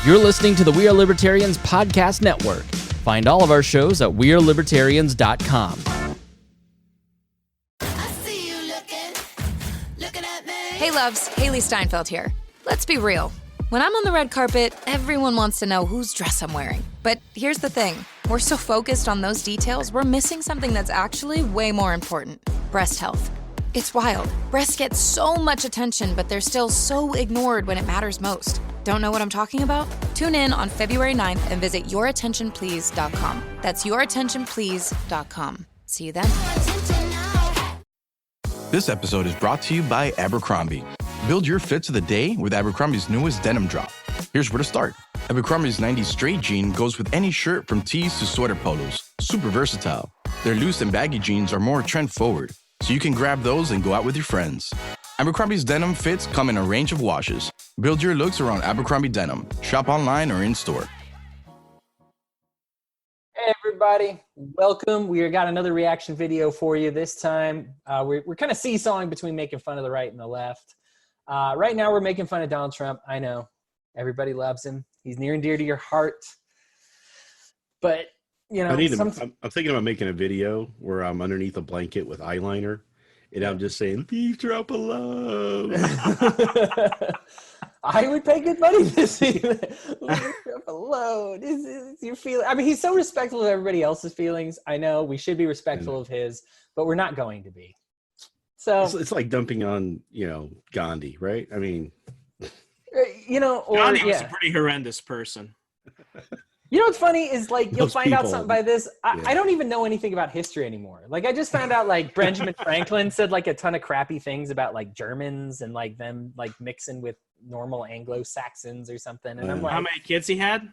You're listening to the We Are Libertarians Podcast Network. Find all of our shows at wearelibertarians.com. Hey loves, Haley Steinfeld here. Let's be real. When I'm on the red carpet, everyone wants to know whose dress I'm wearing. But here's the thing. We're so focused on those details, we're missing something that's actually way more important. Breast health. It's wild. Breasts get so much attention, but they're still so ignored when it matters most. Don't know what I'm talking about? Tune in on February 9th and visit yourattentionplease.com. That's yourattentionplease.com. See you then. This episode is brought to you by Abercrombie. Build your fits of the day with Abercrombie's newest denim drop. Here's where to start. Abercrombie's 90s straight jean goes with any shirt from tees to sweater polos. Super versatile. Their loose and baggy jeans are more trend forward, so you can grab those and go out with your friends. Abercrombie's denim fits come in a range of washes. Build your looks around Abercrombie denim. Shop online or in-store. Hey everybody, welcome. We got another reaction video for you this time. We're kind of seesawing between making fun of the right and the left. Right now we're making fun of Donald Trump. I know, everybody loves him. He's near and dear to your heart. But, you know, I'm thinking about making a video where I'm underneath a blanket with eyeliner. And I'm just saying, leave Trump alone. I would pay good money to see that. Leave Trump alone. Is your feeling? I mean, he's so respectful of everybody else's feelings. I know we should be respectful of his, but we're not going to be. So it's like dumping on, Gandhi, right? I mean, Gandhi was a pretty horrendous person. You know what's funny is, like, you'll find out people, something by this. I don't even know anything about history anymore. Like, I just found out, like, Benjamin Franklin said, like, a ton of crappy things about, like, Germans and, like, them, like, mixing with normal Anglo-Saxons or something. And I'm like, how many kids he had?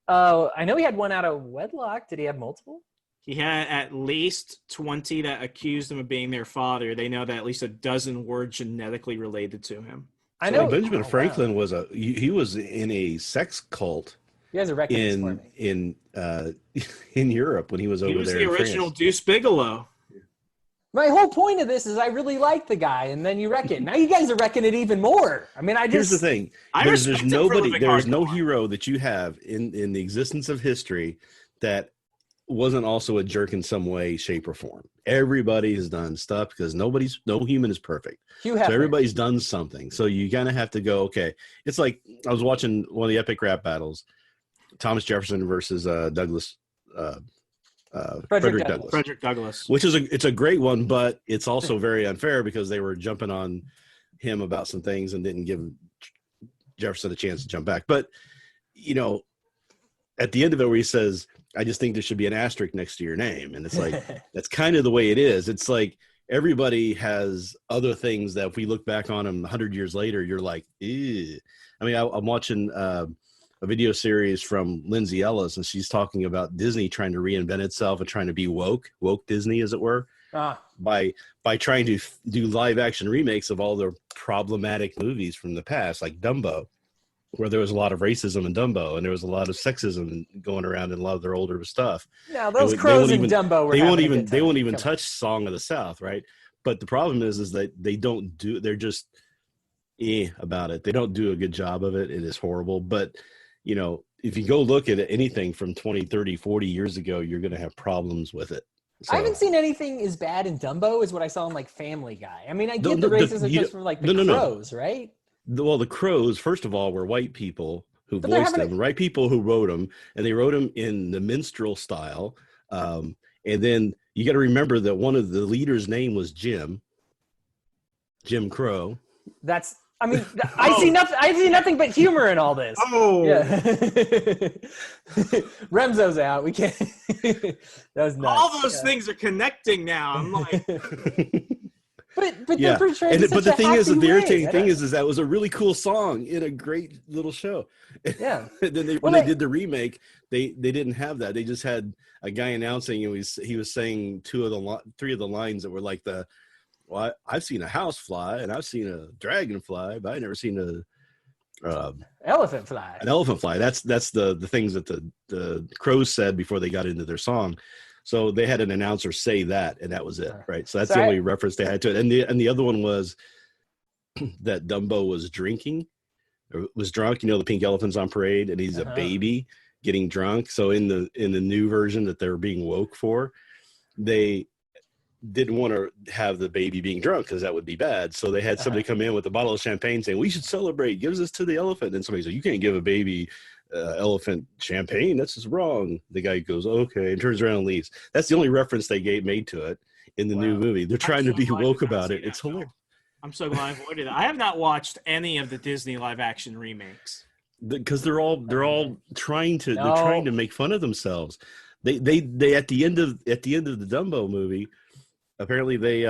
Oh, I know he had one out of wedlock. Did he have multiple? He had at least 20 that accused him of being their father. They know that at least a dozen were genetically related to him. I know. Benjamin Franklin was he was in a sex cult. You guys are wrecking this for me. In Europe when he was over there. He was the original Deuce Bigelow. My whole point of this is I really like the guy, and then you wreck it. Now you guys are wrecking it even more. I mean, here's the thing. There's no hero that you have in the existence of history that wasn't also a jerk in some way, shape, or form. Everybody has done stuff because no human is perfect. So everybody's done something. So you kind of have to go, okay. It's like I was watching one of the epic rap battles. Thomas Jefferson versus Frederick Douglass. Frederick Douglass. Which is it's a great one, but it's also very unfair because they were jumping on him about some things and didn't give Jefferson a chance to jump back. But, at the end of it where he says, I just think there should be an asterisk next to your name. And it's like, that's kind of the way it is. It's like everybody has other things that if we look back on them 100 years later, you're like, ew. I mean, I'm watching a video series from Lindsay Ellis, and she's talking about Disney trying to reinvent itself and trying to be woke Disney, as it were, by trying to do live action remakes of all the problematic movies from the past, like Dumbo, where there was a lot of racism in Dumbo and there was a lot of sexism going around in a lot of their older stuff. Now those crows in Dumbo were they won't even touch Song of the South, right? But the problem is that they're just about it. They don't do a good job of it. It is horrible. But if you go look at anything from 20, 30, 40 years ago, you're going to have problems with it. So, I haven't seen anything as bad in Dumbo as what I saw in, like, Family Guy. I mean, I get the racism just for, like, the crows, right? Well, the crows, first of all, were white people who voiced them, right? People who wrote them, and they wrote them in the minstrel style. And then you got to remember that one of the leaders' name was Jim Crow. I see nothing but humor in all this. Oh, yeah. Remso's out. We can't. That was nuts. All those things are connecting now. I'm like, but they're portraying such but the a thing is, happy the irritating way. thing is that was a really cool song in a great little show. Yeah. And then when they did the remake, they didn't have that. They just had a guy announcing, and he was saying three of the lines that were like well, I've seen a house fly and I've seen a dragonfly, but I've never seen elephant fly. An elephant fly. That's the things that the crows said before they got into their song. So they had an announcer say that, and that was it, right? So that's the only reference they had to it. And the other one was that Dumbo was drinking, was drunk. You know, the pink elephant's on parade, and he's a baby getting drunk. So in the new version that they're being woke for, they didn't want to have the baby being drunk because that would be bad. So they had somebody come in with a bottle of champagne saying, "We should celebrate. Give this to the elephant." And somebody said, "You can't give a baby elephant champagne. That's just wrong." The guy goes, "Okay," and turns around and leaves. That's the only reference they made to it in the new movie. They're trying to be woke about it. It's hilarious. I'm so glad I avoided that. I have not watched any of the Disney live action remakes because they're all trying to they're trying to make fun of themselves. They at the end of the Dumbo movie, apparently they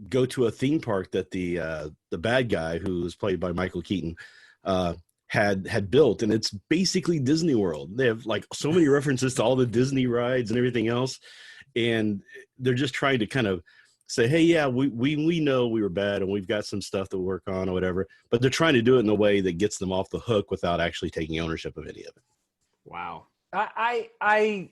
go to a theme park that the bad guy, who was played by Michael Keaton, had built, and it's basically Disney World. They have like so many references to all the Disney rides and everything else, and they're just trying to kind of say, "Hey, yeah, we know we were bad and we've got some stuff to work on or whatever," but they're trying to do it in a way that gets them off the hook without actually taking ownership of any of it. Wow. I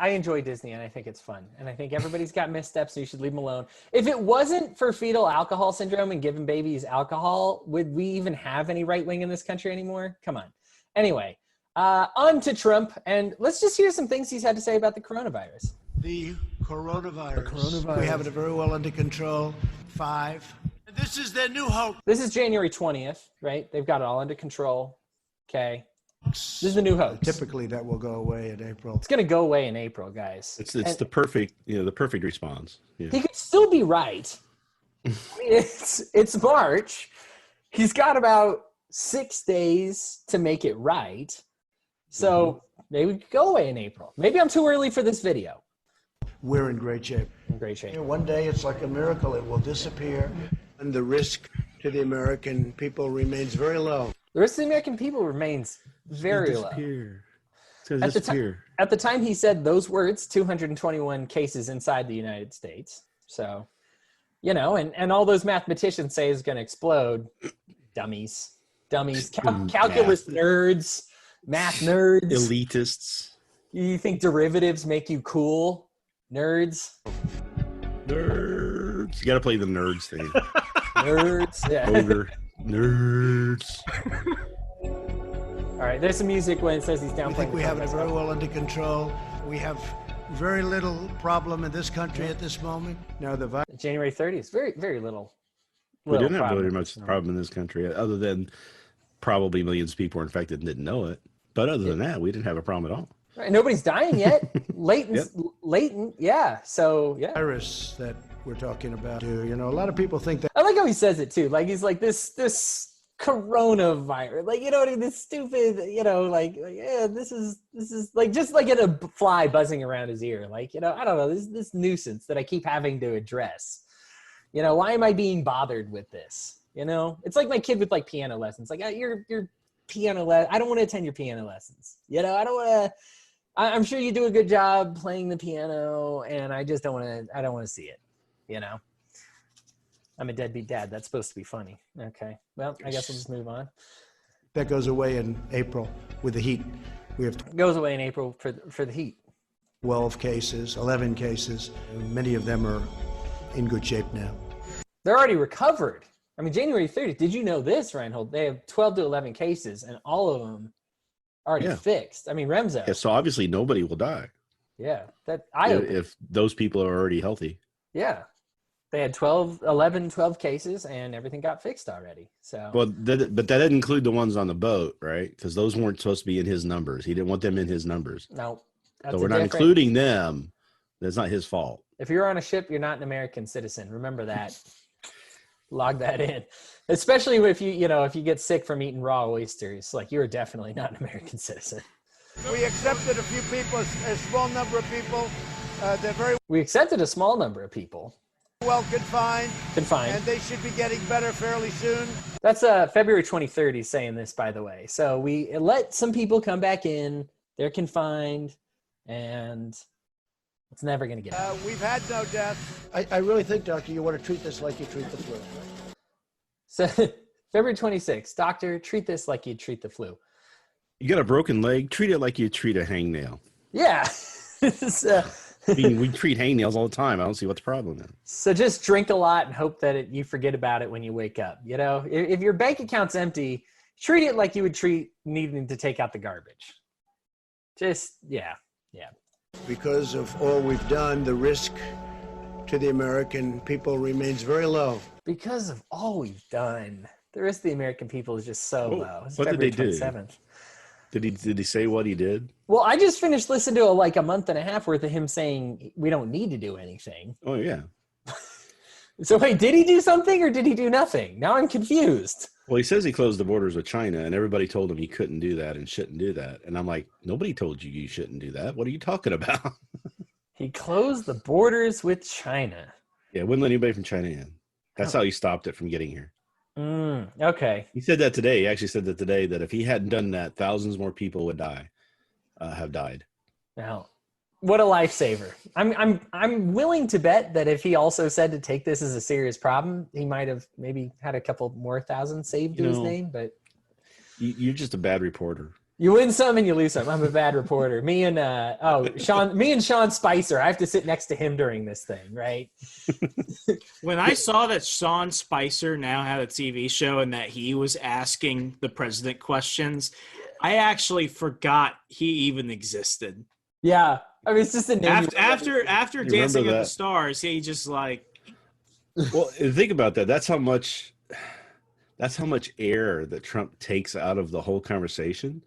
enjoy Disney, and I think it's fun, and I think everybody's got missteps, so you should leave them alone. If it wasn't for fetal alcohol syndrome and giving babies alcohol, would we even have any right wing in this country anymore? Come on. Anyway, on to Trump, and let's just hear some things he's had to say about the coronavirus. The coronavirus. We have it very well under control. 5. This is their new hope. This is January 20th, right? They've got it all under control. Okay. This is the new hoax. Typically, that will go away in April. It's going to go away in April, guys. It's the perfect, the perfect response. Yeah. He could still be right. I mean, it's March. He's got about 6 days to make it right. So maybe we could go away in April. Maybe I'm too early for this video. We're in great shape. In great shape. One day, it's like a miracle. It will disappear, and the risk to the American people remains very low. The risk to the American people remains very low. At the time he said those words, 221 cases inside the United States. So, and all those mathematicians say is going to explode. Dummies. Calculus nerds, math nerds. Elitists. You think derivatives make you cool? Nerds. You got to play the nerds thing. Nerds. Yeah. Ogre. Nerds. All right, there's some music when it says he's downplaying. I think we have it very well under control. We have very little problem in this country at this moment. Now the virus. January 30th, very, very little. We didn't have very much problem in this country, other than probably millions of people were infected and didn't know it. But other than that, we didn't have a problem at all. Right, nobody's dying yet. Latent, yeah. So yeah. Virus that we're talking about. A lot of people think that. I like how he says it too. Like he's like this coronavirus. Like this stupid. This is like just like a fly buzzing around his ear. Like I don't know this nuisance that I keep having to address. Why am I being bothered with this? It's like my kid with like piano lessons. Like your piano I don't want to attend your piano lessons. I don't want to. I'm sure you do a good job playing the piano, and I just don't want to. I don't want to see it. I'm a deadbeat dad. That's supposed to be funny. Okay. Well, I guess we'll just move on. That goes away in April with the heat. Goes away in April for the heat. 12 cases, 11 cases. Many of them are in good shape now. They're already recovered. I mean, January 30th. Did you know this, Rhinehold? They have 12 to 11 cases, and all of them already fixed. I mean, Remso. Yeah, so obviously nobody will die. Yeah, if those people are already healthy. Yeah. They had 12 cases, and everything got fixed already. So, but that didn't include the ones on the boat, right? Because those weren't supposed to be in his numbers. He didn't want them in his numbers. No, so we're not including them. That's not his fault. If you're on a ship, you're not an American citizen. Remember that. Log that in. Especially if you get sick from eating raw oysters, like you're definitely not an American citizen. We accepted a few people, a small number of people. We accepted a small number of people. Well confined. And they should be getting better fairly soon. That's February 23rd. He's saying this, by the way. So we let some people come back in. They're confined, and it's never going to get out. We've had no deaths. I really think, Doctor, you want to treat this like you treat the flu. So February 26th, Doctor, treat this like you treat the flu. You got a broken leg, treat it like you treat a hangnail. Yeah. I mean, we treat hangnails all the time. I don't see what the problem is. So just drink a lot and hope that you forget about it when you wake up. You know, if your bank account's empty, treat it like you would treat needing to take out the garbage. Just, yeah. Because of all we've done, the risk to the American people remains very low. Because of all we've done, the rest of the American people is just so low. It's what did they February do? 27th. Did he say what he did? Well, I just finished listening to like a month and a half worth of him saying we don't need to do anything. Oh, yeah. So wait, did he do something or did he do nothing? Now I'm confused. Well, he says he closed the borders with China, and everybody told him he couldn't do that and shouldn't do that. And I'm like, nobody told you shouldn't do that. What are you talking about? He closed the borders with China. Yeah, wouldn't let anybody from China in. That's how he stopped it from getting here. Okay. He said that today. He actually said that today, that if he hadn't done that, thousands more people would have died. Now, what a lifesaver. I'm willing to bet that if he also said to take this as a serious problem, he might have maybe had a couple more thousand saved to his name, but you're just a bad reporter. You win some and you lose some. I'm a bad reporter. Me and Sean Spicer. I have to sit next to him during this thing, right? When I saw that Sean Spicer now had a TV show and that he was asking the president questions, I actually forgot he even existed. Yeah, I mean it's just a name. After Dancing with the Stars, he just like. Well, think about that. That's how much air that Trump takes out of the whole conversation.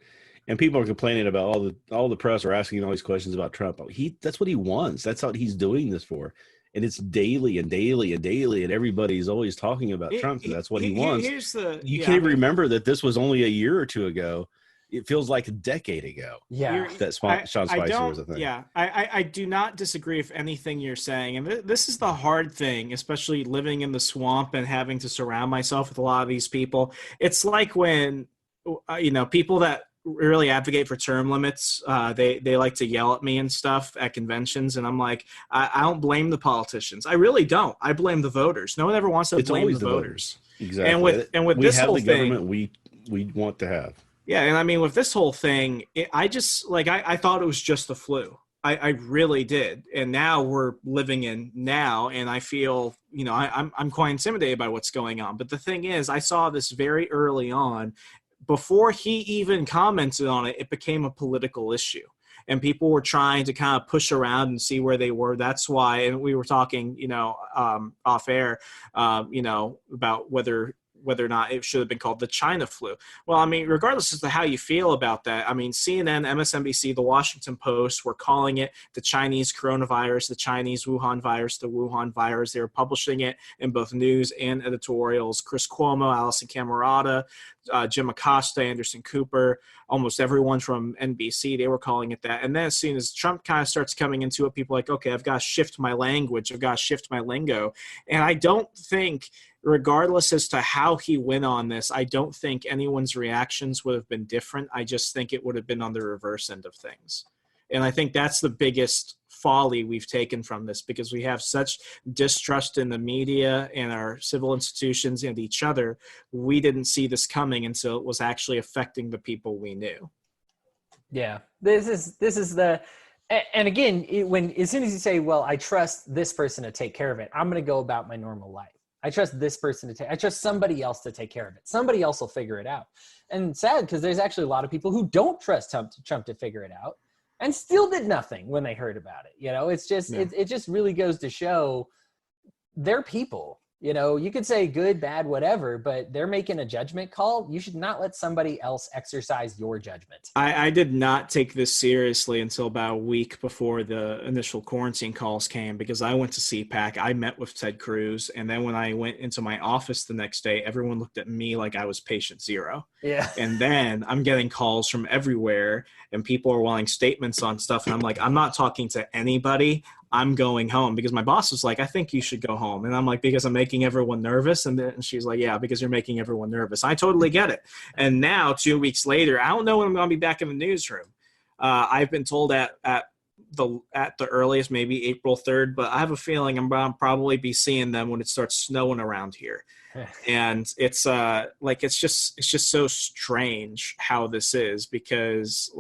And people are complaining about all the press are asking all these questions about Trump. That's what he wants. That's what he's doing this for. And it's daily and daily and daily, and everybody's always talking about Trump. And that's what he wants. You can't even remember that this was only a year or two ago. It feels like a decade ago. Yeah, that Sean Spicer was a thing. Yeah, I do not disagree with anything you're saying. And this is the hard thing, especially living in the swamp and having to surround myself with a lot of these people. It's like when, people that really advocate for term limits, they like to yell at me and stuff at conventions. And I'm like, I don't blame the politicians. I really don't. I blame the voters. No one ever wants to blame the voters. Exactly. And with this whole thing, government we want to have. Yeah, and I mean, with this whole thing, I thought it was just the flu. I really did. And now we're living in now, and I feel, I'm quite intimidated by what's going on. But the thing is, I saw this very early on. Before he even commented on it, it became a political issue. And people were trying to kind of push around and see where they were. That's why, and we were talking, off air, about whether or not it should have been called the China flu. Well, I mean, regardless as to how you feel about that, I mean, CNN, MSNBC, the Washington Post were calling it the Chinese coronavirus, the Chinese Wuhan virus, the Wuhan virus. They were publishing it in both news and editorials. Chris Cuomo, Allison Camerata, Jim Acosta, Anderson Cooper, almost everyone from NBC, they were calling it that. And then as soon as Trump kind of starts coming into it, people are like, okay, I've got to shift my language. I've got to shift my lingo. And I don't think, regardless as to how he went on this, I don't think anyone's reactions would have been different. I just think it would have been on the reverse end of things. And I think that's the biggest folly we've taken from this, because we have such distrust in the media and our civil institutions and each other. We didn't see this coming until it was actually affecting the people we knew. Yeah, this is the, and again, as soon as you say, well, I trust this person to take care of it, I'm going to go about my normal life. I trust this person I trust somebody else to take care of it. Somebody else will figure it out. And sad, because there's actually a lot of people who don't trust Trump to figure it out and still did nothing when they heard about it. It's just, it just really goes to show they're people. You could say good, bad, whatever, but they're making a judgment call. You should not let somebody else exercise your judgment. I did not take this seriously until about a week before the initial quarantine calls came, because I went to CPAC. I met with Ted Cruz. And then when I went into my office the next day, everyone looked at me like I was patient zero. Yeah. And then I'm getting calls from everywhere, and people are wanting statements on stuff. And I'm like, I'm not talking to anybody. I'm going home, because my boss was like, I think you should go home. And I'm like, because I'm making everyone nervous. And then she's like, yeah, because you're making everyone nervous. I totally get it. And now 2 weeks later, I don't know when I'm going to be back in the newsroom. I've been told at the earliest, maybe April 3rd, but I have a feeling I'm going to probably be seeing them when it starts snowing around here. And it's it's just so strange how this is, because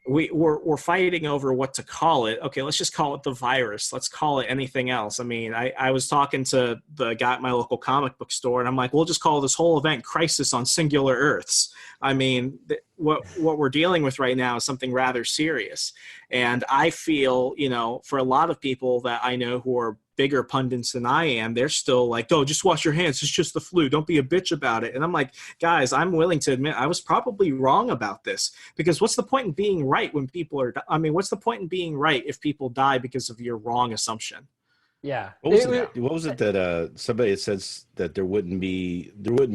we're fighting over what to call it. Okay, let's just call it the virus. Let's call it anything else. I mean, I was talking to the guy at my local comic book store, and I'm like, we'll just call this whole event Crisis on Singular Earths. I mean, what we're dealing with right now is something rather serious. And I feel, for a lot of people that I know who are bigger pundits than I am, they're still like, oh, just wash your hands. It's just the flu. Don't be a bitch about it. And I'm like, guys, I'm willing to admit I was probably wrong about this, because what's the point in being right when people are, what's the point in being right if people die because of your wrong assumption? Yeah. What was it that somebody says that there wouldn't be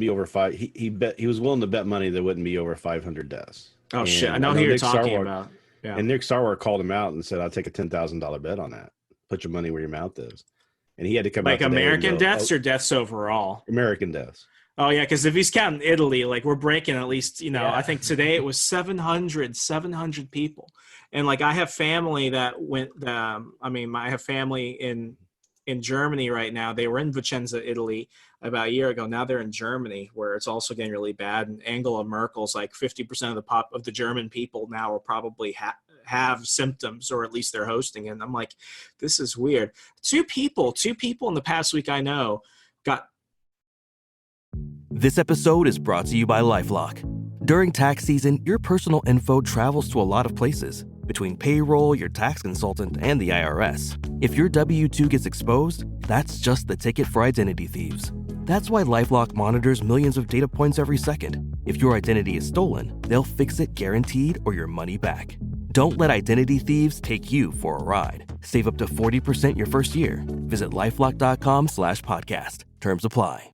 over five? He was willing to bet money there wouldn't be over 500 deaths. Oh, and shit. I know who you're talking about. Yeah. And Nick Sarwar called him out and said, I'll take a $10,000 bet on that. Put your money where your mouth is. And he had to come like out American deaths or deaths overall? American deaths. Oh, yeah, because if he's counting Italy, like we're breaking at least, I think today it was 700 people. And like I have family that went, I have family in Germany right now. They were in Vicenza, Italy about a year ago. Now they're in Germany, where it's also getting really bad. And Angela Merkel's like 50% of the German people now will probably have symptoms, or at least they're hosting it. And I'm like, this is weird. Two people in the past week I know got. This episode is brought to you by LifeLock. During tax season, your personal info travels to a lot of places. Between payroll, your tax consultant, and the IRS. If your W-2 gets exposed, that's just the ticket for identity thieves. That's why LifeLock monitors millions of data points every second. If your identity is stolen, they'll fix it guaranteed or your money back. Don't let identity thieves take you for a ride. Save up to 40% your first year. Visit LifeLock.com/podcast. Terms apply.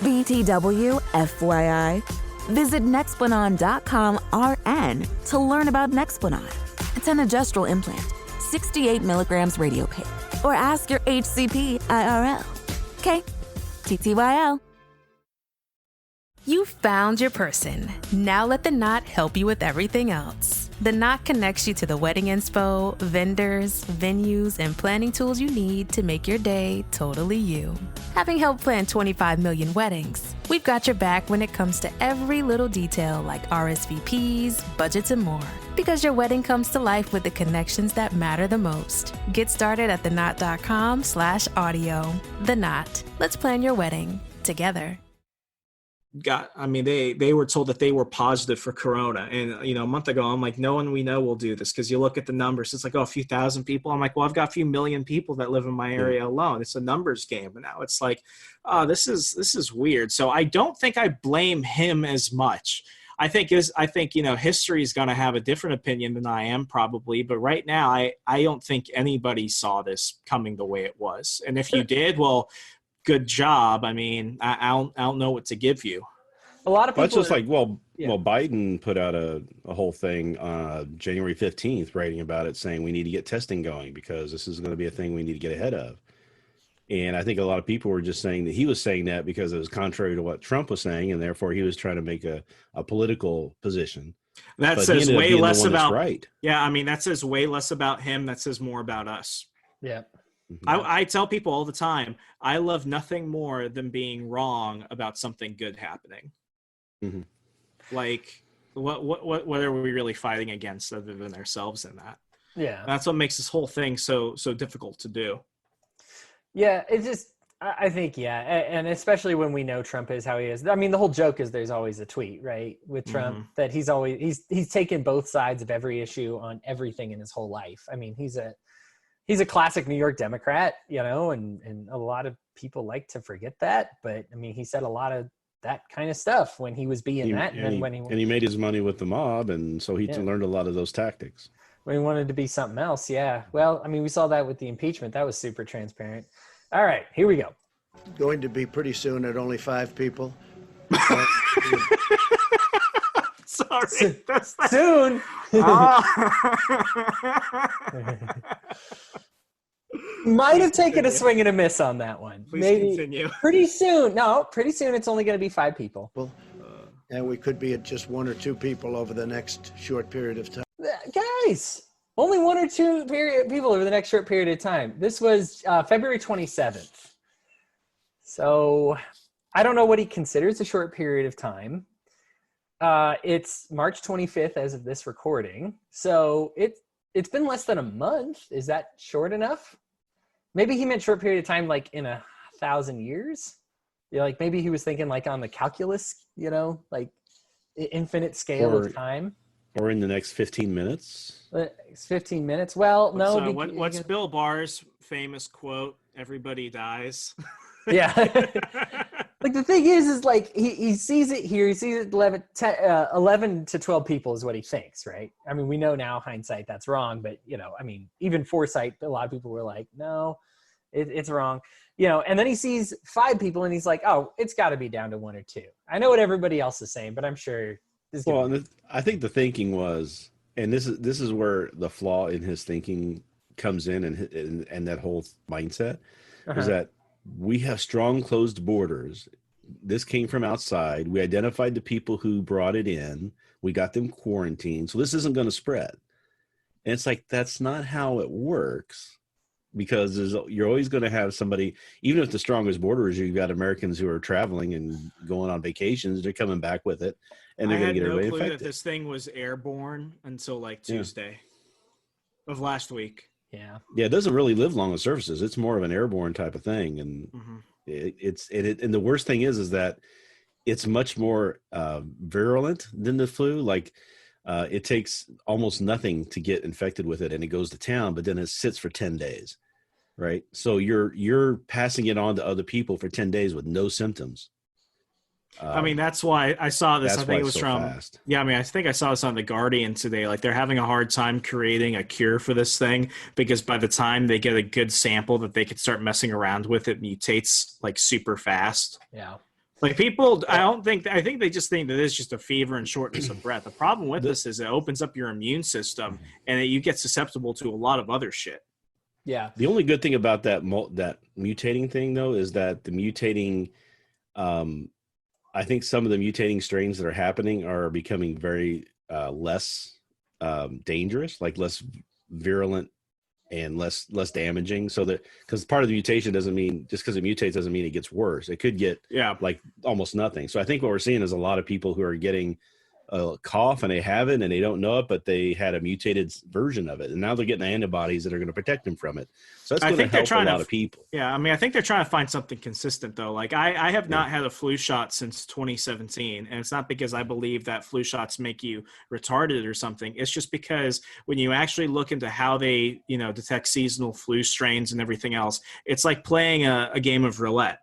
BTW, FYI. Visit Nexplanon.com RN to learn about Nexplanon. It's an adjustable implant, 68 milligrams radiopay. Or ask your HCP IRL. Okay, TTYL. You found your person. Now let the Knot help you with everything else. The Knot connects you to the wedding inspo, vendors, venues, and planning tools you need to make your day totally you. Having helped plan 25 million weddings, we've got your back when it comes to every little detail like RSVPs, budgets, and more. Because your wedding comes to life with the connections that matter the most. Get started at theknot.com/audio. The Knot. Let's plan your wedding together. They were told that they were positive for Corona. And, a month ago, I'm like, no one we know will do this, because you look at the numbers. It's like, a few thousand people. I'm like, well, I've got a few million people that live in my area alone. It's a numbers game. And now it's like, this is weird. So I don't think I blame him as much. I think history is going to have a different opinion than I am probably. But right now, I don't think anybody saw this coming the way it was. And if you did, well, good job. I mean, I don't know what to give you. A lot of people. It's just Biden put out a whole thing January 15th, writing about it, saying we need to get testing going because this is going to be a thing we need to get ahead of. And I think a lot of people were just saying that he was saying that because it was contrary to what Trump was saying, and therefore he was trying to make a political position. That says way less about. Right. Yeah, that says way less about him. That says more about us. Yeah. I tell people all the time, I love nothing more than being wrong about something good happening. Mm-hmm. Like, what are we really fighting against other than ourselves in that? Yeah. That's what makes this whole thing so difficult to do. Yeah, it's just, I think, and especially when we know Trump is how he is. The whole joke is there's always a tweet, right, with Trump, that he's taken both sides of every issue on everything in his whole life. He's a classic New York Democrat, and a lot of people like to forget that. But he said a lot of that kind of stuff when he was being that. And he made his money with the mob. And so he learned a lot of those tactics. When he wanted to be something else. Yeah. Well, we saw that with the impeachment. That was super transparent. All right, here we go. Going to be pretty soon at only 5 people. Sorry. Soon. Might have taken a swing and a miss on that one. Please Maybe continue. Pretty soon. No, pretty soon it's only going to be 5 people. And we could be at just 1 or 2 people over the next short period of time. Guys, only 1 or 2 people over the next short period of time. This was February 27th. So I don't know what he considers a short period of time. It's March 25th as of this recording. So it's been less than a month. Is that short enough? Maybe he meant short period of time, like in 1,000 years. Yeah, like maybe he was thinking like on the calculus, like infinite scale of time. Or in the next 15 minutes. It's 15 minutes. Well, no. What's Bill Barr's famous quote? Everybody dies. Yeah. Like the thing is like he sees it here. He sees it 11 to 12 people is what he thinks, right? I mean, we know now, hindsight, that's wrong. But, I mean, even foresight, a lot of people were like, no, it's wrong. And then he sees 5 people and he's like, oh, it's got to be down to 1 or 2. I know what everybody else is saying, but I'm sure. I think the thinking was, and this is where the flaw in his thinking comes in, and that whole mindset is that we have strong closed borders. This came from outside. We identified the people who brought it in. We got them quarantined. So this isn't going to spread. And it's like, that's not how it works, because you're always going to have somebody, even if the strongest border is you've got Americans who are traveling and going on vacations, they're coming back with it, and they're going to get everybody infected. I had no clue that this thing was airborne until like Tuesday of last week. Yeah. Yeah, it doesn't really live long on surfaces. It's more of an airborne type of thing, and and the worst thing is that it's much more virulent than the flu. Like it takes almost nothing to get infected with it, and it goes to town, but then it sits for 10 days, right? So you're passing it on to other people for 10 days with no symptoms. I mean, that's why I saw this. I think it was from fast. Yeah, I mean, I think I saw this on The Guardian today. Like, they're having a hard time creating a cure for this thing, because by the time they get a good sample that they could start messing around with, it mutates like super fast. Yeah. Like people, I think they just think that it's just a fever and shortness of breath. The problem with this is it opens up your immune system, and you get susceptible to a lot of other shit. Yeah. The only good thing about that mutating thing, though, is that the mutating, I think some of the mutating strains that are happening are becoming very less dangerous, like less virulent and less damaging. So that, because part of the mutation doesn't mean, just because it mutates doesn't mean it gets worse. It could get like almost nothing. So I think what we're seeing is a lot of people who are getting a cough and they have it and they don't know it, but they had a mutated version of it, and now they're getting antibodies that are going to protect them from it. So that's going to help a lot of people. Yeah, I mean, I think they're trying to find something consistent, though. Like I have not had a flu shot since 2017, and it's not because I believe that flu shots make you retarded or something. It's just because when you actually look into how they, detect seasonal flu strains and everything else, it's like playing a game of roulette.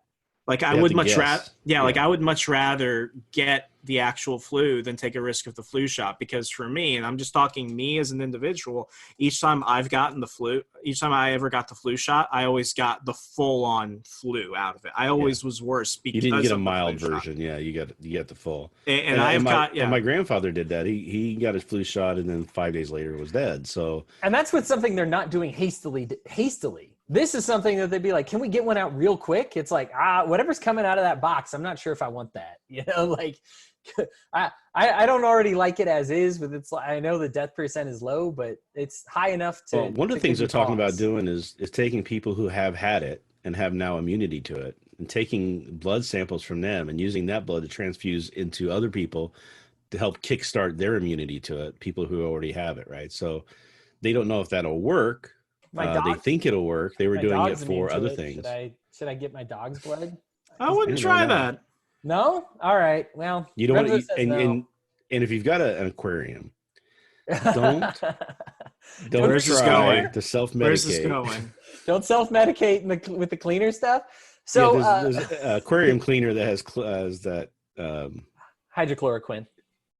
Like I would much rather, like I would much rather get the actual flu than take a risk of the flu shot, because for me, and I'm just talking me as an individual, each time I've gotten the flu, each time I ever got the flu shot, I always got the full on flu out of it. I always was worse because you didn't get a mild version. Shot. Yeah, you got the full. And my grandfather did that. He got his flu shot, and then 5 days later was dead. So, and that's what something they're not doing hastily. This is something that they'd be like, can we get one out real quick? It's like, whatever's coming out of that box, I'm not sure if I want that. Like I don't already like it as is, but it's like, I know the death percent is low, but it's high enough to. Well, one of the things they're talking about doing is taking people who have had it and have now immunity to it, and taking blood samples from them and using that blood to transfuse into other people to help kickstart their immunity to it, people who already have it, right? So they don't know if that'll work. They think it'll work. They were doing it for other things. Should I get my dog's blood? I wouldn't try that. No? All right. Well, you don't want to, and if you've got an aquarium, don't Where's this going? To self-medicate. Where's this going? Don't self-medicate with the cleaner stuff. So there's an aquarium cleaner that has that hydrochloroquine.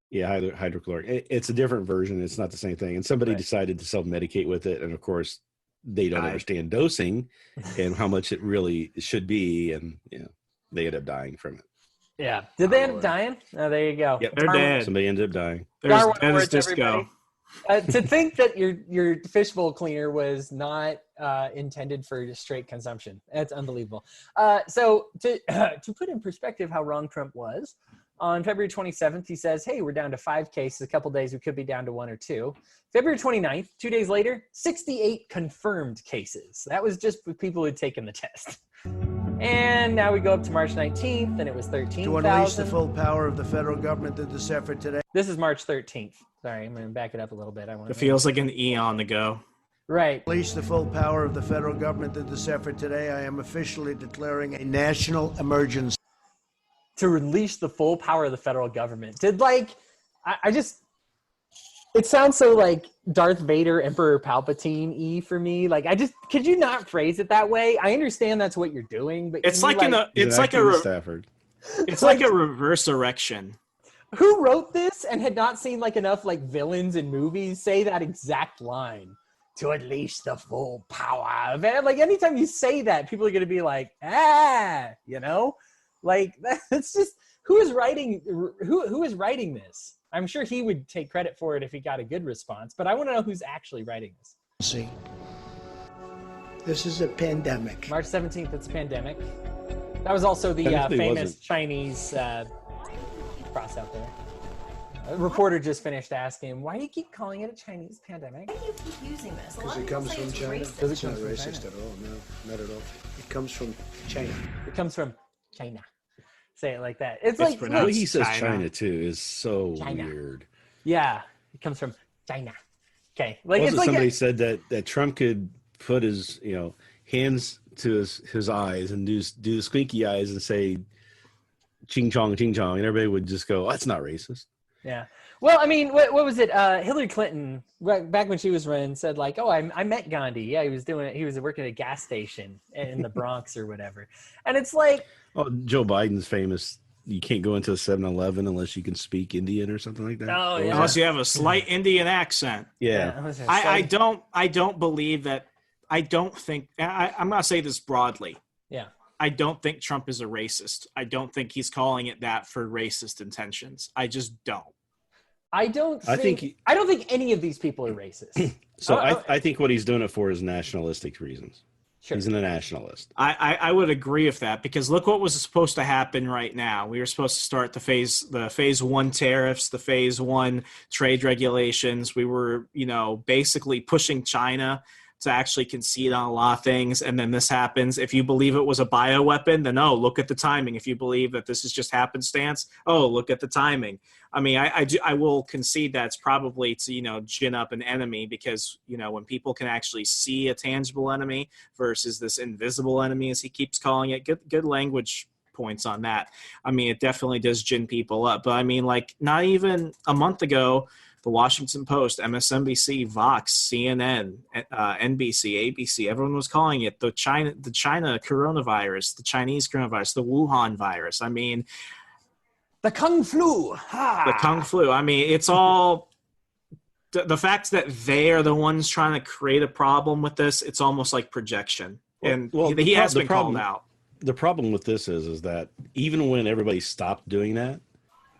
Yeah, hydrochloric. It's a different version. It's not the same thing. And somebody decided to self-medicate with it, and of course, they don't understand dosing and how much it really should be, and they end up dying from it. Yeah. Did they end up dying? Oh, there you go. Yep. They're dead. Somebody ended up dying. There's disco. To think that your fishbowl cleaner was not intended for straight consumption. That's unbelievable. So to put in perspective how wrong Trump was, On February 27th, he says, hey, we're down to 5 cases. A couple days, we could be down to 1 or 2. February 29th, 2 days later, 68 confirmed cases. That was just for people who had taken the test. And now we go up to March 19th, and it was 13,000. To unleash the full power of the federal government in this effort today. This is March 13th. Sorry, I'm going to back it up a little bit. It feels like an eon ago. Right. Unleash the full power of the federal government in this effort today. I am officially declaring a national emergency. To release the full power of the federal government. It sounds so like Darth Vader, Emperor Palpatine-y for me. Like, could you not phrase it that way? I understand that's what you're doing, but it's like a reverse erection. Who wrote this and had not seen like enough like villains in movies say that exact line? To unleash the full power of it. Like, anytime you say that, people are going to be like, like, that's just, who is writing this? I'm sure he would take credit for it if he got a good response, but I want to know who's actually writing this. See, this is a pandemic. March 17th, it's a pandemic. That was also the famous Chinese cross out there. A reporter just finished asking, why do you keep calling it a Chinese pandemic? Why do you keep using this? Because it comes from China. It's not racist at all. No, not at all. It comes from China. It comes from China. Say it like that. It's like the way he says China too is so weird. Yeah, it comes from China. Okay, like it's like somebody said that Trump could put his hands to his eyes and do the squeaky eyes and say ching chong, and everybody would just go, oh, that's not racist. Yeah. Well, I mean, what was it? Hillary Clinton, back when she was running, said like, "Oh, I met Gandhi. Yeah, he was working at a gas station in the Bronx or whatever." And it's like, oh, Joe Biden's famous. You can't go into a 7-Eleven unless you can speak Indian or something like that. Oh, yeah. Unless you have a slight Indian accent. Yeah. I don't believe that. I don't think. I'm going to say this broadly. Yeah. I don't think Trump is a racist. I don't think he's calling it that for racist intentions. I just don't. I don't think any of these people are racist. So I think what he's doing it for is nationalistic reasons. Sure. He's a nationalist. I would agree with that, because look what was supposed to happen right now. We were supposed to start the phase 1 tariffs, the phase 1 trade regulations. We were, basically pushing China to actually concede on a lot of things, and then this happens. If you believe it was a bioweapon, then look at the timing. If you believe that this is just happenstance, look at the timing. I mean, I will concede that's probably to gin up an enemy, because when people can actually see a tangible enemy versus this invisible enemy, as he keeps calling it, good language points on that. I mean, it definitely does gin people up. But I mean, like, not even a month ago, the Washington Post, MSNBC, Vox, CNN, NBC, ABC, everyone was calling it the China coronavirus, the Chinese coronavirus, the Wuhan virus. I mean, the Kung Flu. The Kung Flu. I mean, it's all the fact that they are the ones trying to create a problem with this. It's almost like projection. And he has been called out. The problem with this is that even when everybody stopped doing that,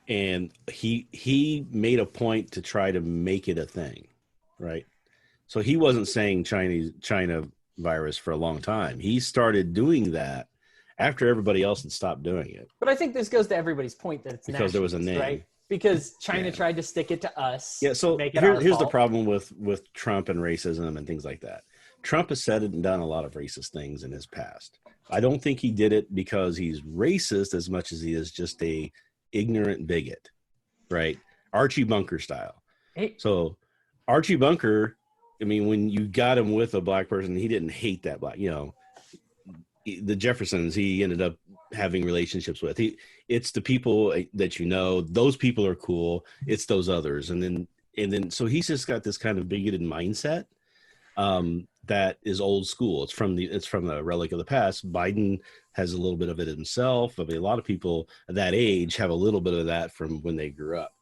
and he made a point to try to make it a thing, right? So he wasn't saying China virus for a long time. He started doing that after everybody else had stopped doing it. But I think this goes to everybody's point that it's because there was a name, right? Because China tried to stick it to us. Yeah. So here's the problem with Trump and racism and things like that. Trump has said and done a lot of racist things in his past. I don't think he did it because he's racist as much as he is just a ignorant bigot, right? Archie Bunker style. So Archie Bunker, I mean, when you got him with a black person, he didn't hate that black, the Jeffersons he ended up having relationships with. It's the people that those people are cool. It's those others. And then so he's just got this kind of bigoted mindset that is old school. It's from the relic of the past. Biden has a little bit of it himself. I mean, a lot of people at that age have a little bit of that from when they grew up.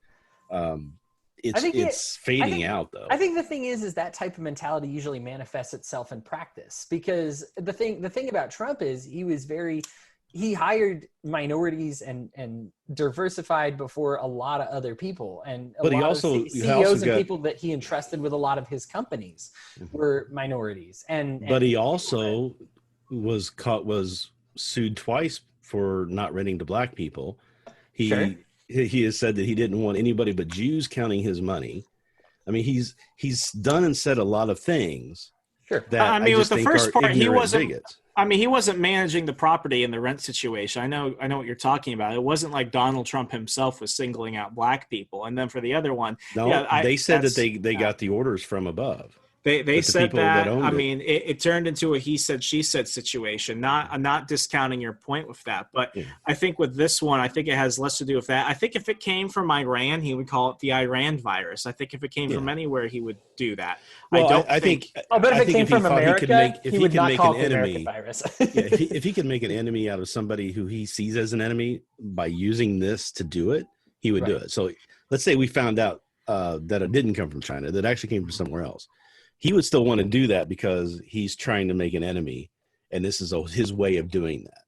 It's fading out, though. I think the thing is that type of mentality usually manifests itself in practice, because the thing about Trump is he hired minorities and diversified before a lot of other people, and CEOs and people that he entrusted with a lot of his companies were minorities. But he also was sued twice for not renting to black people. he has said that he didn't want anybody but Jews counting his money. I mean, he's done and said a lot of things. Sure. That I mean, with the first part, he wasn't. Bigots. I mean, he wasn't managing the property in the rent situation. I know what you're talking about. It wasn't like Donald Trump himself was singling out black people. And then for the other one, they said that they got the orders from above. They said that. I mean, it turned into a he said, she said situation. I'm not discounting your point with that. But I think with this one, I think it has less to do with that. I think if it came from Iran, he would call it the Iran virus. I think if it came from anywhere, he would do that. Well, I think. But if it came from America, he would not call it an the enemy. American virus. If he could make an enemy out of somebody who he sees as an enemy by using this to do it, he would do it. So let's say we found out that it didn't come from China, that it actually came from somewhere else. He would still want to do that because he's trying to make an enemy, and this is his way of doing that.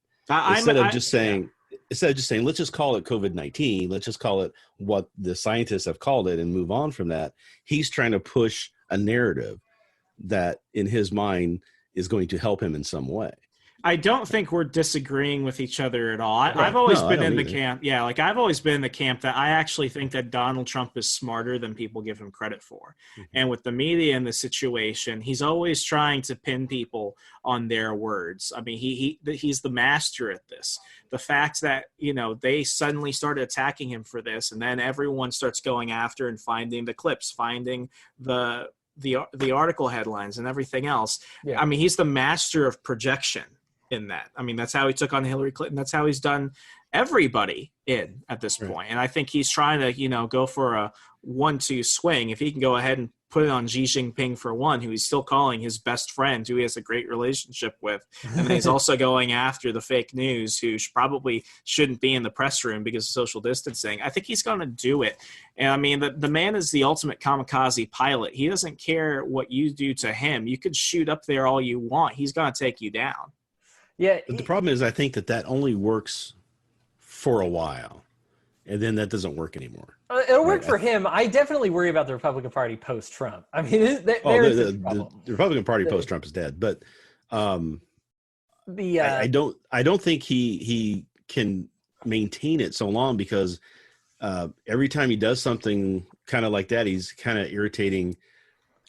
Instead of just saying, let's just call it COVID-19, let's just call it what the scientists have called it and move on from that. He's trying to push a narrative that, in his mind, is going to help him in some way. I don't think we're disagreeing with each other at all. I've always been in the camp. Yeah, like I've always been in the camp that I actually think that Donald Trump is smarter than people give him credit for. Mm-hmm. And with the media in the situation, he's always trying to pin people on their words. I mean, he's the master at this. The fact that, they suddenly started attacking him for this, and then everyone starts going after and finding the clips, finding the article headlines and everything else. Yeah. I mean, he's the master of projection in that. I mean, that's how he took on Hillary Clinton. That's how he's done everybody at this point. And I think he's trying to, go for a 1-2 swing. If he can go ahead and put it on Xi Jinping for one, who he's still calling his best friend, who he has a great relationship with. And then he's also going after the fake news, who probably shouldn't be in the press room because of social distancing. I think he's going to do it. And I mean, the man is the ultimate kamikaze pilot. He doesn't care what you do to him. You could shoot up there all you want. He's going to take you down. Yeah. But the problem is, I think that only works for a while, and then that doesn't work anymore. It'll work for him. I definitely worry about the Republican Party post-Trump. I mean, the Republican Party post-Trump is dead. But I don't think he can maintain it so long, because every time he does something kind of like that, he's kind of irritating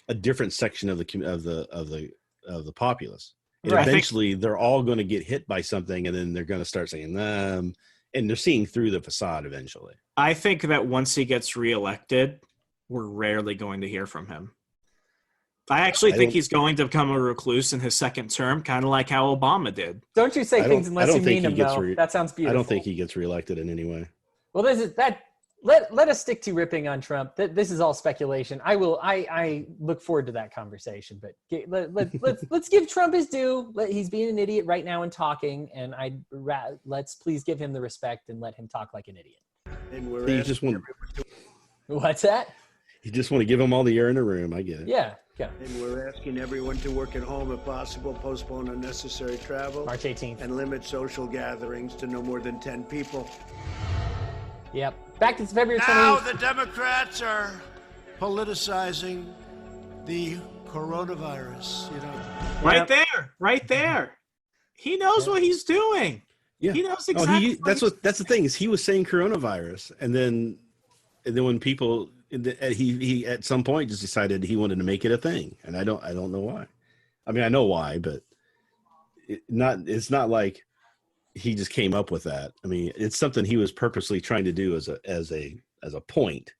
a different section of the populace. And eventually, they're all going to get hit by something, and then they're going to start saying, and they're seeing through the facade eventually. I think that once he gets reelected, we're rarely going to hear from him. I actually think he's going to become a recluse in his second term, kind of like how Obama did. Don't you say things unless you mean them, though. That sounds beautiful. I don't think he gets reelected in any way. Well, let us stick to ripping on Trump. This is all speculation. I look forward to that conversation, but let's give Trump his due. He's being an idiot right now and talking, and let's please give him the respect and let him talk like an idiot. And What's that? You just want to give him all the air in the room. I get it. Yeah. And we're asking everyone to work at home if possible, postpone unnecessary travel. March 18th. And limit social gatherings to no more than 10 people. Yep. Back to February 20th. Now the Democrats are politicizing the coronavirus, Right there. He knows what he's doing. Yeah. He knows exactly. That's the thing, is he was saying coronavirus, and then when people, he at some point just decided he wanted to make it a thing, and I don't know why. I mean, I know why, but it's not like he just came up with that. I mean, it's something he was purposely trying to do as a point.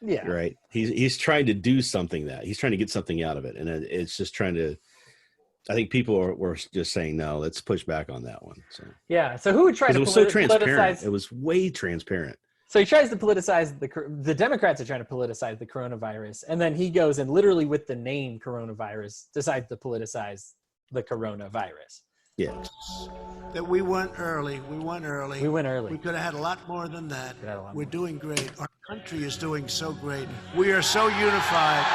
Yeah. Right. He's trying to do something that he's trying to get something out of it. And it's just trying to, I think people were just saying, no, let's push back on that one. So, yeah. So who would try to it was so transparent. It was way transparent. So he tries to politicize the Democrats are trying to politicize the coronavirus. And then he goes and literally with the name coronavirus decides to politicize the coronavirus. Yeah. That we went early. We went early. We could have had a lot more than that. We're doing great. Our country is doing so great. We are so unified.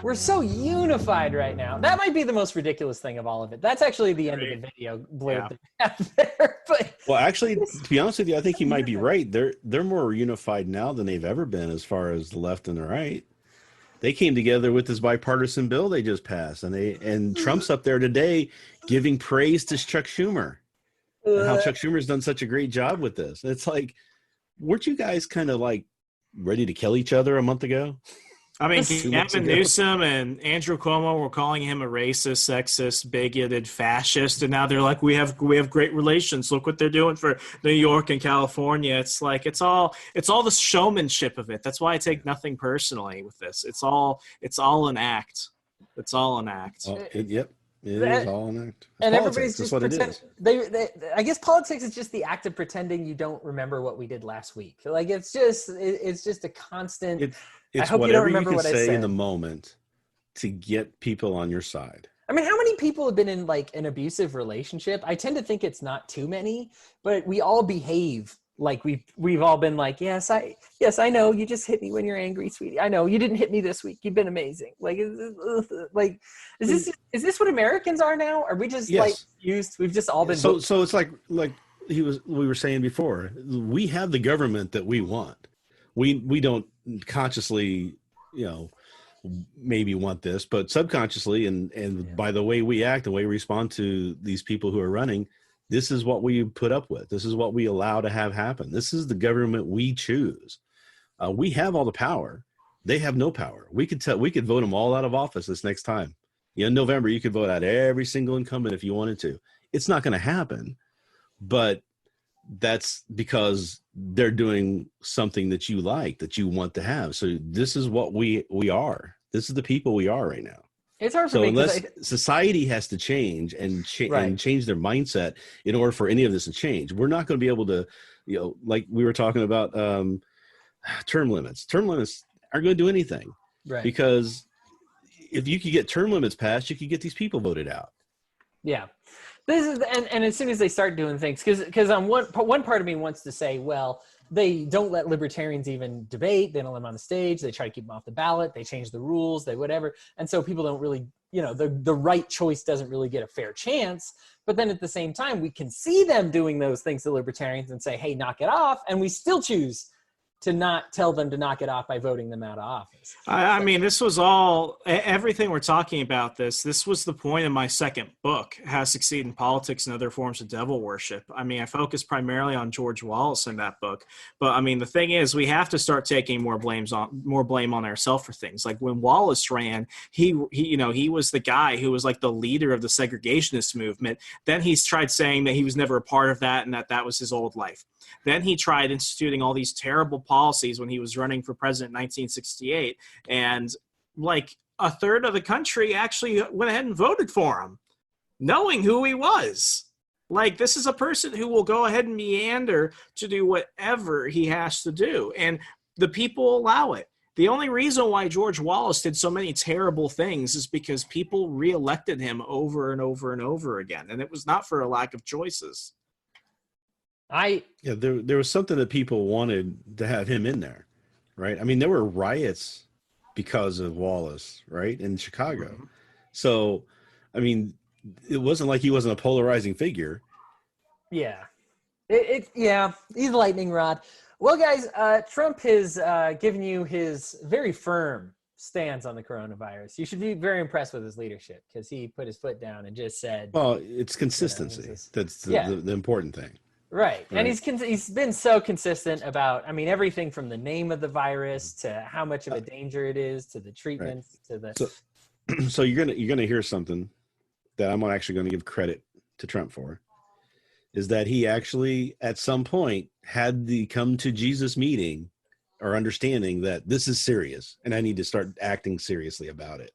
We're so unified right now. That might be the most ridiculous thing of all of it. That's actually the end of the video blurb there. But well, actually, to be honest with you, I think you might be right. They're more unified now than they've ever been as far as the left and the right. They came together with this bipartisan bill they just passed, and Trump's up there today giving praise to Chuck Schumer and how Chuck Schumer's done such a great job with this. It's like, weren't you guys kind of like ready to kill each other a month ago? I mean, Gavin Newsom and Andrew Cuomo were calling him a racist, sexist, bigoted, fascist, and now they're like, we have great relations. Look what they're doing for New York and California. It's like it's all the showmanship of it. That's why I take nothing personally with this. It's all an act. It's all an act. Yep. It is all an act. It's and politics. everybody's just That's what it is. I guess politics is just the act of pretending you don't remember what we did last week. Like it's just a constant. It's I hope whatever you don't remember you can what I say said. in the moment to get people on your side. I mean, how many people have been in like an abusive relationship? I tend to think it's not too many, but we all behave like we've all been like, yes, I know you just hit me when you're angry, sweetie. I know you didn't hit me this week. You've been amazing. Like, is this what Americans are now? Are we just like used? We've just all been. So it's like we were saying before. We have the government that we want. We don't consciously, maybe want this, but subconsciously and by the way we act, the way we respond to these people who are running, this is what we put up with. This is what we allow to have happen. This is the government we choose. We have all the power. They have no power. We could vote them all out of office this next time. In November, you could vote out every single incumbent if you wanted to. It's not going to happen, but that's because they're doing something that you like, that you want to have. So this is what we are. This is the people we are right now. It's hard for so me unless society has to change and change their mindset in order for any of this to change, we're not going to be able to, like we were talking about term limits. Term limits aren't going to do anything, right? Because if you could get term limits passed, you could get these people voted out. Yeah. This is and as soon as they start doing things, because on one part of me wants to say, well, they don't let libertarians even debate. They don't let them on the stage. They try to keep them off the ballot. They change the rules. They whatever, and so people don't really, the right choice doesn't really get a fair chance. But then at the same time, we can see them doing those things to libertarians and say, hey, knock it off, and we still choose to not tell them to knock it off by voting them out of office. I mean, this was all, everything we're talking about this was the point of my second book, How to Succeed in Politics and Other Forms of Devil Worship. I mean, I focused primarily on George Wallace in that book. But I mean, the thing is, we have to start taking more blame on ourselves for things. Like when Wallace ran, he was the guy who was like the leader of the segregationist movement. Then he's tried saying that he was never a part of that and that was his old life. Then he tried instituting all these terrible policies when he was running for president in 1968. And like a third of the country actually went ahead and voted for him, knowing who he was. Like, this is a person who will go ahead and meander to do whatever he has to do. And the people allow it. The only reason why George Wallace did so many terrible things is because people reelected him over and over and over again. And it was not for a lack of choices. There was something that people wanted to have him in there, right? I mean, there were riots because of Wallace, right, in Chicago. Mm-hmm. So, I mean, it wasn't like he wasn't a polarizing figure. Yeah, he's a lightning rod. Well, guys, Trump has given you his very firm stance on the coronavirus. You should be very impressed with his leadership because he put his foot down and just said, well, it's consistency. That's the important thing. Right. And he's been so consistent about, I mean, everything from the name of the virus to how much of a danger it is to the treatments to the. So you're gonna hear something that I'm actually going to give credit to Trump for, is that he actually at some point had the come to Jesus meeting or understanding that this is serious and I need to start acting seriously about it.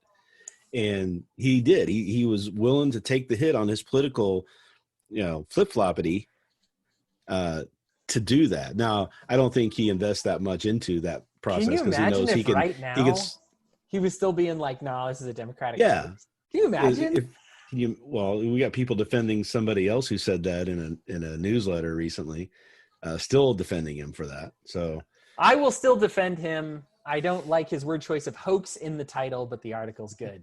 And he did. He was willing to take the hit on his political, flip-floppity to do that. Now, I don't think he invests that much into that process. Can you imagine if he right now he was still being like, no, this is a Democratic race? Can you imagine? We got people defending somebody else who said that in a newsletter recently, still defending him for that. So I will still defend him. I don't like his word choice of hoax in the title, but the article's good.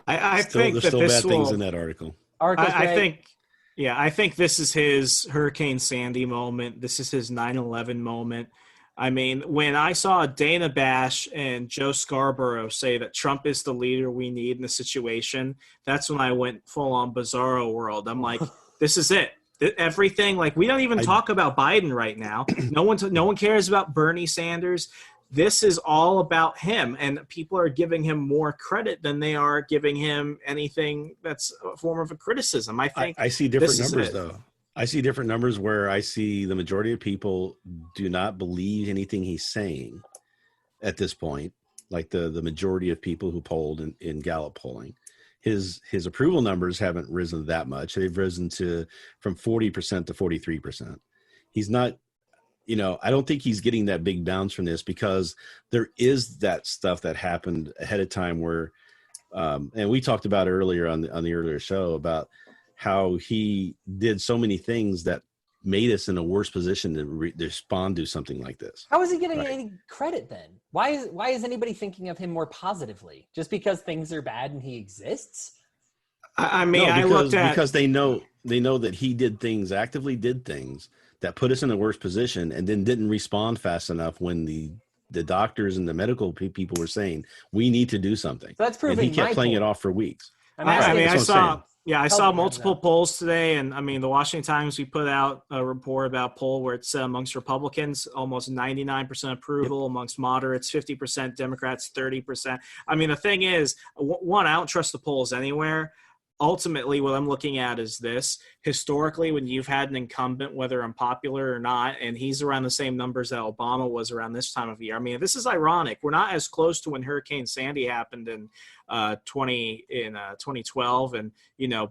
I think there's still bad things in that article. I think this is his Hurricane Sandy moment. This is his 9/11 moment. I mean, when I saw Dana Bash and Joe Scarborough say that Trump is the leader we need in the situation, that's when I went full on bizarro world. I'm like, this is it. everything. Like, we don't even talk about Biden right now. No one cares about Bernie Sanders. This is all about him, and people are giving him more credit than they are giving him anything that's a form of a criticism. I think I see different numbers, though. I see different numbers where I see the majority of people do not believe anything he's saying at this point, like the majority of people who polled in Gallup polling. His approval numbers haven't risen that much. They've risen from 40% to 43%. He's not, I don't think he's getting that big bounce from this, because there is that stuff that happened ahead of time where, and we talked about earlier on the earlier show about how he did so many things that made us in a worse position to respond to something like this. How is he getting any credit then? Why is anybody thinking of him more positively? Just because things are bad and he exists? I mean, because they know that he actively did things that put us in a worse position, and then didn't respond fast enough when the doctors and the medical people were saying we need to do something. So that's proving and he kept playing it off for weeks. I saw multiple polls today, and I mean, the Washington Times, we put out a report about poll where it's amongst Republicans, almost 99% approval, amongst moderates, 50%, Democrats, 30%. I mean, the thing is, one, I don't trust the polls anywhere. Ultimately, what I'm looking at is this. Historically, when you've had an incumbent, whether unpopular or not, and he's around the same numbers that Obama was around this time of year. I mean, this is ironic. We're not as close to when Hurricane Sandy happened in 2012, and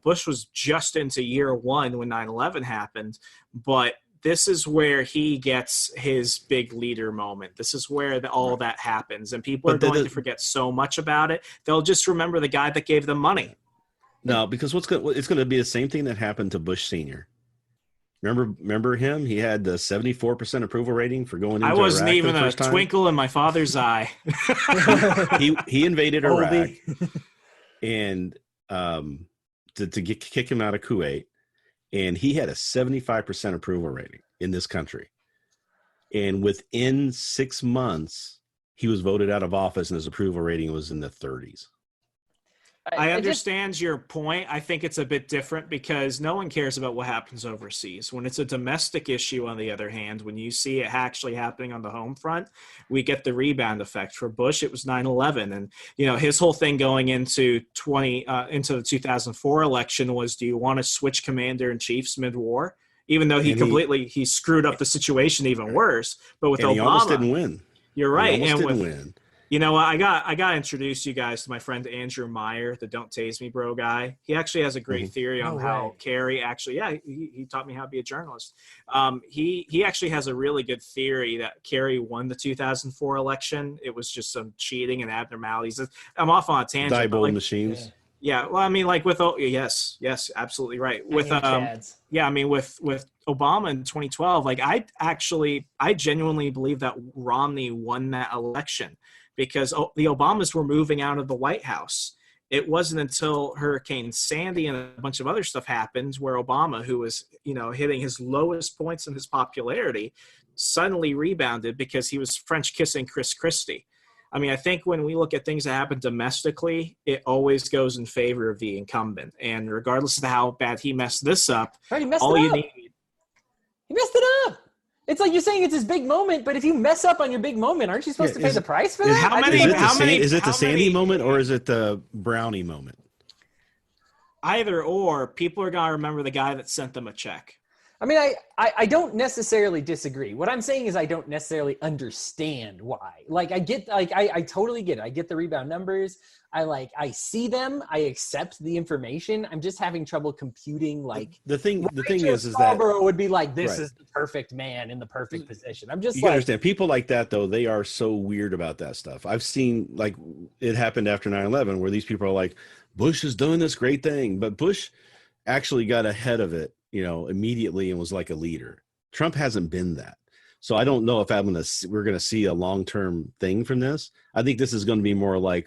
Bush was just into year one when 9/11 happened, but this is where he gets his big leader moment. This is where all that happens, and people are going to forget so much about it. They'll just remember the guy that gave them money. No, because it's going to be the same thing that happened to Bush Sr. Remember him? He had the 74% approval rating for going into Iraq. I wasn't even a twinkle in my father's eye. he invaded Iraq and to kick him out of Kuwait, and he had a 75% approval rating in this country. And within 6 months, he was voted out of office, and his approval rating was in the 30s. I understand your point. I think it's a bit different because no one cares about what happens overseas. When it's a domestic issue, on the other hand, when you see it actually happening on the home front, we get the rebound effect. For Bush, it was 9/11. And, his whole thing going into the 2004 election was, do you want to switch commander-in-chiefs mid-war? Even though he screwed up the situation even worse. But with Obama, he almost didn't win. You're right. He almost didn't win. I got to introduce you guys to my friend Andrew Meyer, the "Don't Tase Me, Bro" guy. He actually has a great theory on how Kerry he taught me how to be a journalist. He actually has a really good theory that Kerry won the 2004 election. It was just some cheating and abnormalities. I'm off on a tangent. Diebold machines. Yeah, well, I mean, yes, absolutely right. With Obama in 2012, I genuinely believe that Romney won that election, because the Obamas were moving out of the White House. It wasn't until Hurricane Sandy and a bunch of other stuff happened where Obama, who was, hitting his lowest points in his popularity, suddenly rebounded because he was French kissing Chris Christie. I mean, I think when we look at things that happen domestically, it always goes in favor of the incumbent. And regardless of how bad he messed this up, He messed it up. It's like you're saying it's his big moment, but if you mess up on your big moment, aren't you supposed to pay the price for that? Is it the Sandy moment, or is it the Brownie moment? Either or, people are going to remember the guy that sent them a check. I mean, I don't necessarily disagree. What I'm saying is I don't necessarily understand why. I totally get it. I get the rebound numbers. I see them. I accept the information. I'm just having trouble computing. The thing is that Scarborough would be like, this is the perfect man in the perfect position. I'm just you understand people like that, though. They are so weird about that stuff. I've seen it happened after 9/11 where these people are like, Bush is doing this great thing, but Bush actually got ahead of it, immediately, and was like a leader. Trump hasn't been that. So I don't know if we're going to see a long-term thing from this. I think this is going to be more like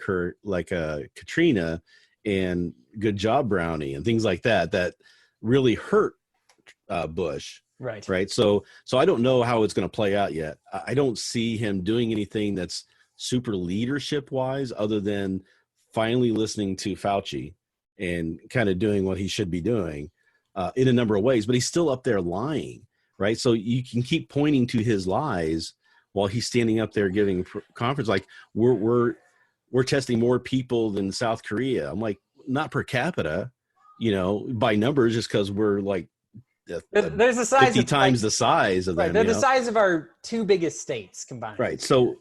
Katrina and Good Job Brownie and things like that really hurt Bush. Right. So I don't know how it's going to play out yet. I don't see him doing anything that's super leadership wise, other than finally listening to Fauci and kind of doing what he should be doing. in a number of ways, but he's still up there lying, right? So you can keep pointing to his lies while he's standing up there giving a conference like we're testing more people than South Korea. I'm like, not per capita, by numbers, just because we're like there's the size 50 of, times the size of them. They're the size of our 2 biggest states combined. Right. So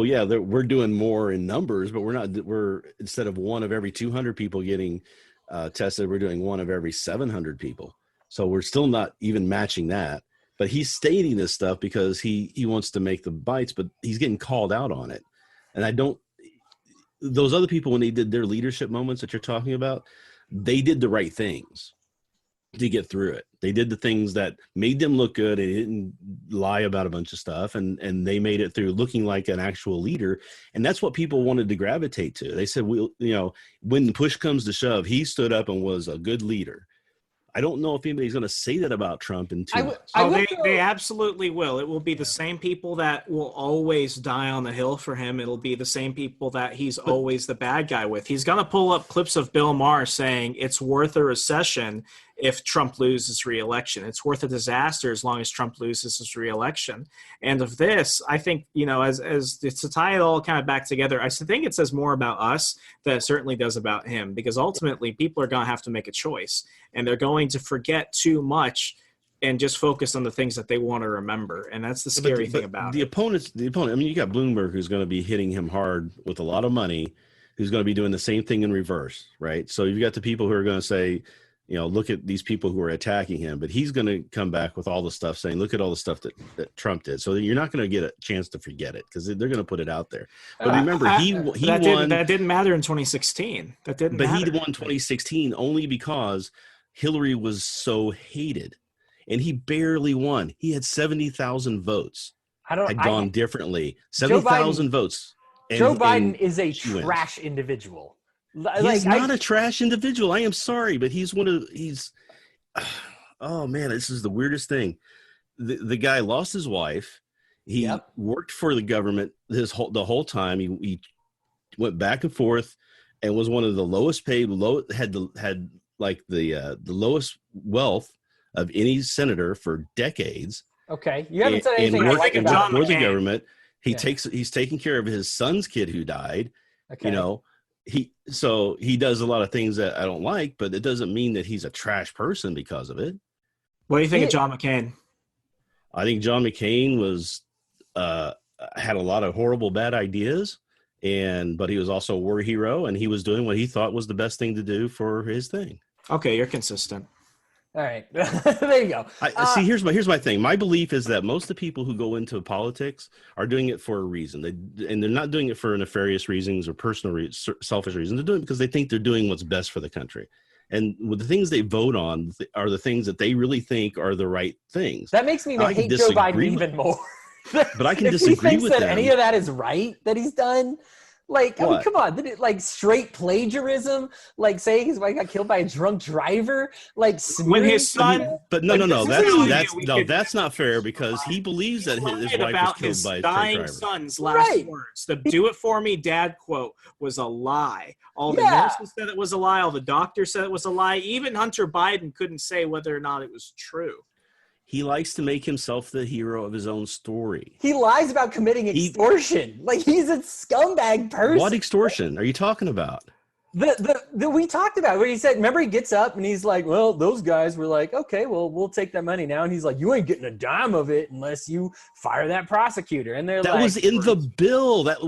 yeah, we're doing more in numbers, but we're instead of 1 of every 200 people getting tested, we're doing 1 of every 700 people. So we're still not even matching that. But he's stating this stuff because he wants to make the bites, but he's getting called out on it. And those other people, when they did their leadership moments that you're talking about, they did the right things to get through it. They did the things that made them look good. They didn't lie about a bunch of stuff, and they made it through looking like an actual leader. And that's what people wanted to gravitate to. They said, when push comes to shove, he stood up and was a good leader. I don't know if anybody's going to say that about Trump in 2 months. They absolutely will. It will be the same people that will always die on the hill for him. It'll be the same people that he's always the bad guy with. He's going to pull up clips of Bill Maher saying it's worth a recession if Trump loses re-election. It's worth a disaster as long as Trump loses his re-election. And of this, I think, as to tie it all kind of back together, I think it says more about us than it certainly does about him, because ultimately people are going to have to make a choice, and they're going to forget too much and just focus on the things that they want to remember. And that's the scary thing about the opponent. I mean, you got Bloomberg, who's going to be hitting him hard with a lot of money, who's going to be doing the same thing in reverse, right? So you've got the people who are going to say, look at these people who are attacking him, but he's going to come back with all the stuff saying, look at all the stuff that Trump did. So you're not going to get a chance to forget it because they're going to put it out there. But remember, he won. That didn't matter in 2016. He won 2016 only because Hillary was so hated, and he barely won. He had 70,000 votes. Had gone differently. 70,000 votes. Joe Biden is a trash individual. He's not a trash individual. I am sorry, but oh man, this is the weirdest thing. The guy lost his wife. He worked for the government the whole time. He went back and forth and was one of the lowest paid, had the lowest wealth of any senator for decades. Okay. You haven't said anything I like about for the government. He's taking care of his son's kid who died. Okay. He does a lot of things that I don't like, but it doesn't mean that he's a trash person because of it. What do you think of John McCain? I think John McCain was had a lot of horrible bad ideas, but he was also a war hero, and he was doing what he thought was the best thing to do for his thing. Okay, you're consistent. All right. There you go. See, here's my thing. My belief is that most of the people who go into politics are doing it for a reason. And they're not doing it for nefarious reasons or personal, selfish reasons. They're doing it because they think they're doing what's best for the country. And the things they vote on are the things that they really think are the right things. That makes me hate Joe Biden even more. But I can disagree with them. Any of that is right that he's done. Like, I mean, come on, straight plagiarism, saying his wife got killed by a drunk driver, when his son. But no, that's not fair, because he believes that his wife was killed by a drunk driver. Dying son's last words, the "Do it for me, Dad" quote was a lie. All the nurses said it was a lie. All the doctors said it was a lie. Even Hunter Biden couldn't say whether or not it was true. He likes to make himself the hero of his own story. He lies about committing extortion. He's a scumbag person. What extortion are you talking about? The we talked about where he said, remember, he gets up and he's like, well, those guys were like, okay, well, we'll take that money now. And he's like, you ain't getting a dime of it unless you fire that prosecutor. And they're that was in the bill that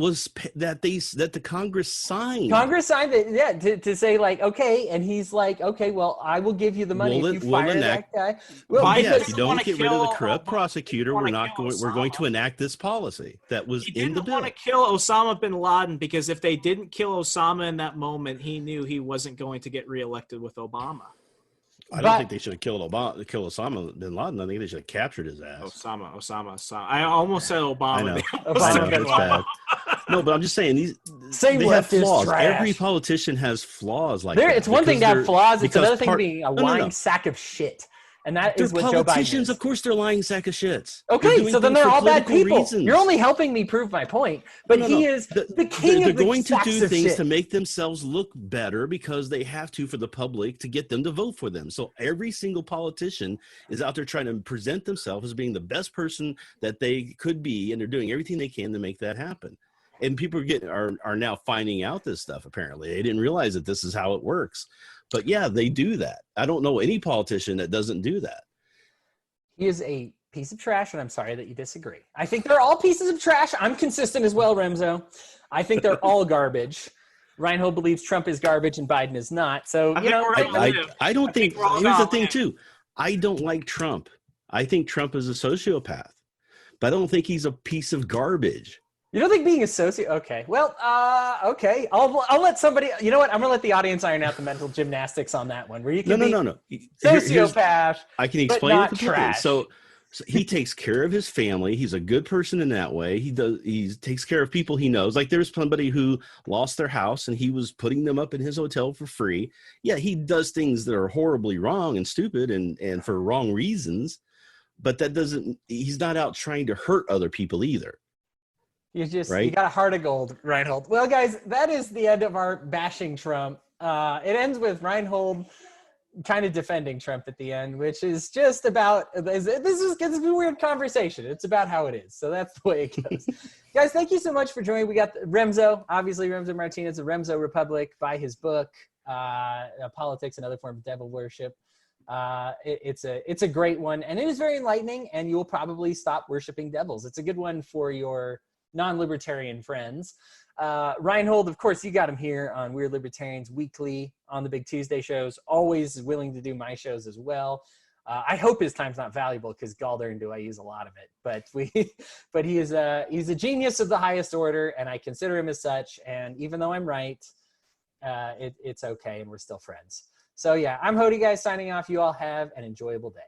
the Congress signed. Congress signed it, to say okay. And he's like, okay, well, I will give you the money if you fire that guy. Well, if you don't get rid of the corrupt prosecutor, we're going to enact this policy that was in the bill. He didn't want to kill Osama bin Laden, because if they didn't kill Osama in that moment, he knew he wasn't going to get reelected with Obama. I don't think they should have killed Osama bin Laden. I think they should have captured his ass. Osama. I almost said Obama. I know. That's bad. No, but I'm just saying they have flaws. Every politician has flaws like that. It's one thing to have flaws. It's another thing being a lying sack of shit. And that They're is what Joe Biden politicians. is. Of course, they're lying sack of shits. Okay, so then they're all bad people. Reasons. You're only helping me prove my point. But he is the king of the going to do things shit. to make themselves look better because they have to for the public to get them to vote for them. So every single politician is out there trying to present themselves as being the best person that they could be, and they're doing everything they can to make that happen. And people are now finding out this stuff. Apparently, they didn't realize that this is how it works. But yeah, they do that. I don't know any politician that doesn't do that. He is a piece of trash, and I'm sorry that you disagree. I think they're all pieces of trash. I'm consistent as well, Remso. I think they're all garbage. Rhinehold believes Trump is garbage and Biden is not. So, I don't think here's the thing, too. I don't like Trump. I think Trump is a sociopath, but I don't think he's a piece of garbage. You don't think being a okay. Well, okay. I'll let somebody, you know what? I'm going to let the audience iron out the mental gymnastics on that one, where you can No. Sociopath, I can explain but not it trash. So he takes care of his family. He's a good person in that way. He takes care of people he knows. Like there's somebody who lost their house and he was putting them up in his hotel for free. Yeah, he does things that are horribly wrong and stupid and for wrong reasons, but he's not out trying to hurt other people either. You got a heart of gold, Rhinehold. Well, guys, that is the end of our bashing Trump. It ends with Rhinehold kind of defending Trump at the end, which is just about, this is a weird conversation. It's about how it is. So that's the way it goes. Guys, thank you so much for joining. We got Remso, obviously Remso Martinez, the Remso Republic, by his book, Politics and Other Forms of Devil Worship. It's a great one, and it is very enlightening, and you will probably stop worshiping devils. It's a good one for your non-libertarian friends. Rhinehold, of course, you got him here on Weird Libertarians weekly on the Big Tuesday shows, always willing to do my shows as well. I hope his time's not valuable because God do I use a lot of it, but he's a genius of the highest order, and I consider him as such. And even though I'm right, it's okay, and we're still friends. So yeah, I'm Hodey, guys, signing off. You all have an enjoyable day.